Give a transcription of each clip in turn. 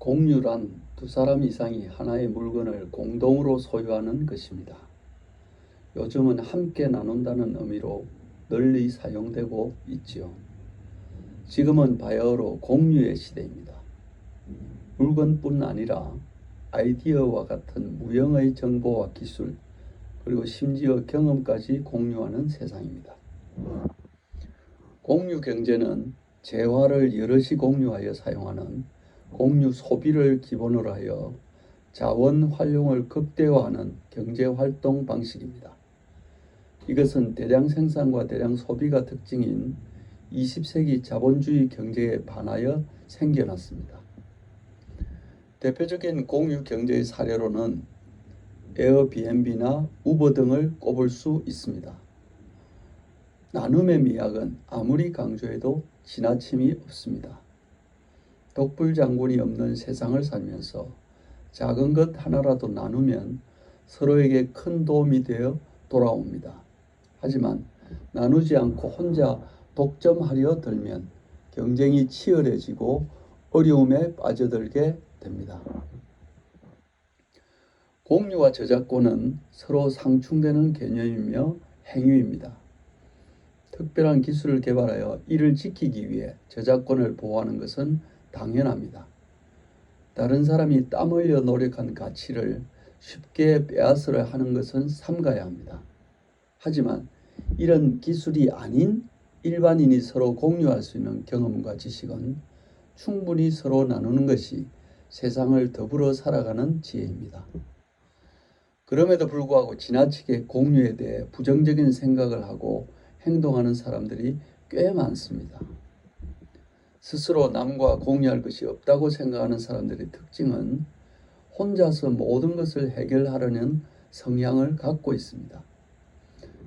공유란 두 사람 이상이 하나의 물건을 공동으로 소유하는 것입니다. 요즘은 함께 나눈다는 의미로 널리 사용되고 있지요. 지금은 바야흐로 공유의 시대입니다. 물건뿐 아니라 아이디어와 같은 무형의 정보와 기술, 그리고 심지어 경험까지 공유하는 세상입니다. 공유 경제는 재화를 여럿이 공유하여 사용하는 공유 소비를 기본으로 하여 자원 활용을 극대화하는 경제활동 방식입니다. 이것은 대량 생산과 대량 소비가 특징인 20세기 자본주의 경제에 반하여 생겨났습니다. 대표적인 공유 경제의 사례로는 에어비앤비나 우버 등을 꼽을 수 있습니다. 나눔의 미학은 아무리 강조해도 지나침이 없습니다. 독불장군이 없는 세상을 살면서 작은 것 하나라도 나누면 서로에게 큰 도움이 되어 돌아옵니다. 하지만 나누지 않고 혼자 독점하려 들면 경쟁이 치열해지고 어려움에 빠져들게 됩니다. 공유와 저작권은 서로 상충되는 개념이며 행위입니다. 특별한 기술을 개발하여 이를 지키기 위해 저작권을 보호하는 것은 당연합니다. 다른 사람이 땀 흘려 노력한 가치를 쉽게 빼앗으려 하는 것은 삼가야 합니다. 하지만 이런 기술이 아닌 일반인이 서로 공유할 수 있는 경험과 지식은 충분히 서로 나누는 것이 세상을 더불어 살아가는 지혜입니다. 그럼에도 불구하고 지나치게 공유에 대해 부정적인 생각을 하고 행동하는 사람들이 꽤 많습니다. 스스로 남과 공유할 것이 없다고 생각하는 사람들의 특징은 혼자서 모든 것을 해결하려는 성향을 갖고 있습니다.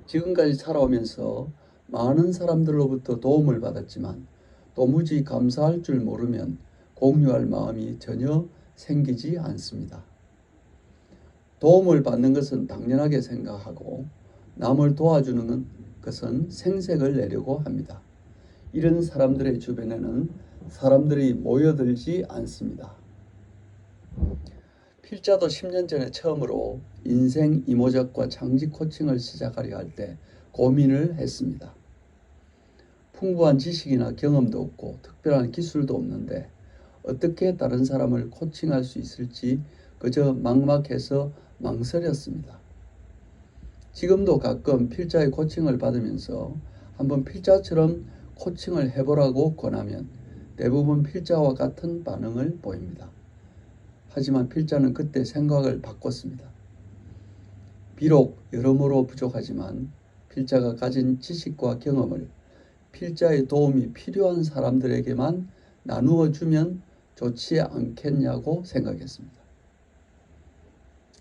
지금까지 살아오면서 많은 사람들로부터 도움을 받았지만 도무지 감사할 줄 모르면 공유할 마음이 전혀 생기지 않습니다. 도움을 받는 것은 당연하게 생각하고 남을 도와주는 것은 생색을 내려고 합니다. 이런 사람들의 주변에는 사람들이 모여들지 않습니다. 필자도 10년 전에 처음으로 인생 이모작과 장직 코칭을 시작하려 할 때 고민을 했습니다. 풍부한 지식이나 경험도 없고 특별한 기술도 없는데 어떻게 다른 사람을 코칭할 수 있을지 그저 막막해서 망설였습니다. 지금도 가끔 필자의 코칭을 받으면서 한번 필자처럼 코칭을 해보라고 권하면 대부분 필자와 같은 반응을 보입니다. 하지만 필자는 그때 생각을 바꿨습니다. 비록 여러모로 부족하지만 필자가 가진 지식과 경험을 필자의 도움이 필요한 사람들에게만 나누어 주면 좋지 않겠냐고 생각했습니다.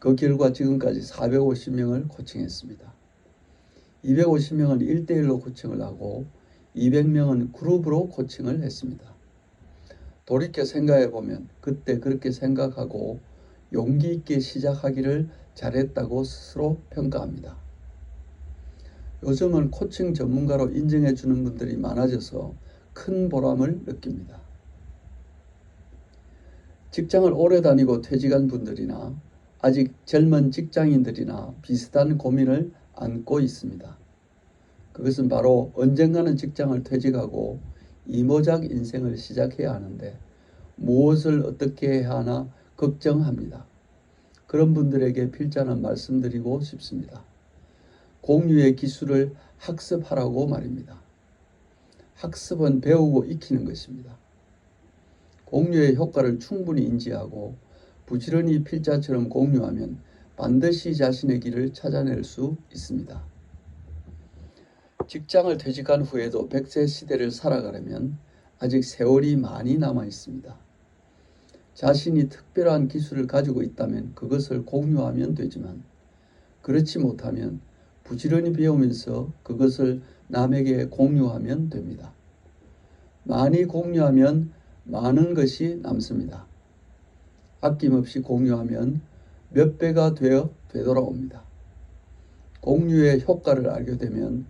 그 결과 지금까지 450명을 코칭했습니다. 250명은 1대1로 코칭을 하고 200명은 그룹으로 코칭을 했습니다. 돌이켜 생각해 보면 그때 그렇게 생각하고 용기 있게 시작하기를 잘했다고 스스로 평가합니다. 요즘은 코칭 전문가로 인정해 주는 분들이 많아져서 큰 보람을 느낍니다. 직장을 오래 다니고 퇴직한 분들이나 아직 젊은 직장인들이나 비슷한 고민을 안고 있습니다. 그것은 바로 언젠가는 직장을 퇴직하고 이모작 인생을 시작해야 하는데 무엇을 어떻게 해야 하나 걱정합니다. 그런 분들에게 필자는 말씀드리고 싶습니다. 공유의 기술을 학습하라고 말입니다. 학습은 배우고 익히는 것입니다. 공유의 효과를 충분히 인지하고 부지런히 필자처럼 공유하면 반드시 자신의 길을 찾아낼 수 있습니다. 직장을 퇴직한 후에도 100세 시대를 살아가려면 아직 세월이 많이 남아 있습니다. 자신이 특별한 기술을 가지고 있다면 그것을 공유하면 되지만 그렇지 못하면 부지런히 배우면서 그것을 남에게 공유하면 됩니다. 많이 공유하면 많은 것이 남습니다. 아낌없이 공유하면 몇 배가 되어 되돌아옵니다. 공유의 효과를 알게 되면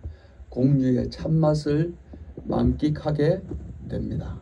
공유의 참맛을 만끽하게 됩니다.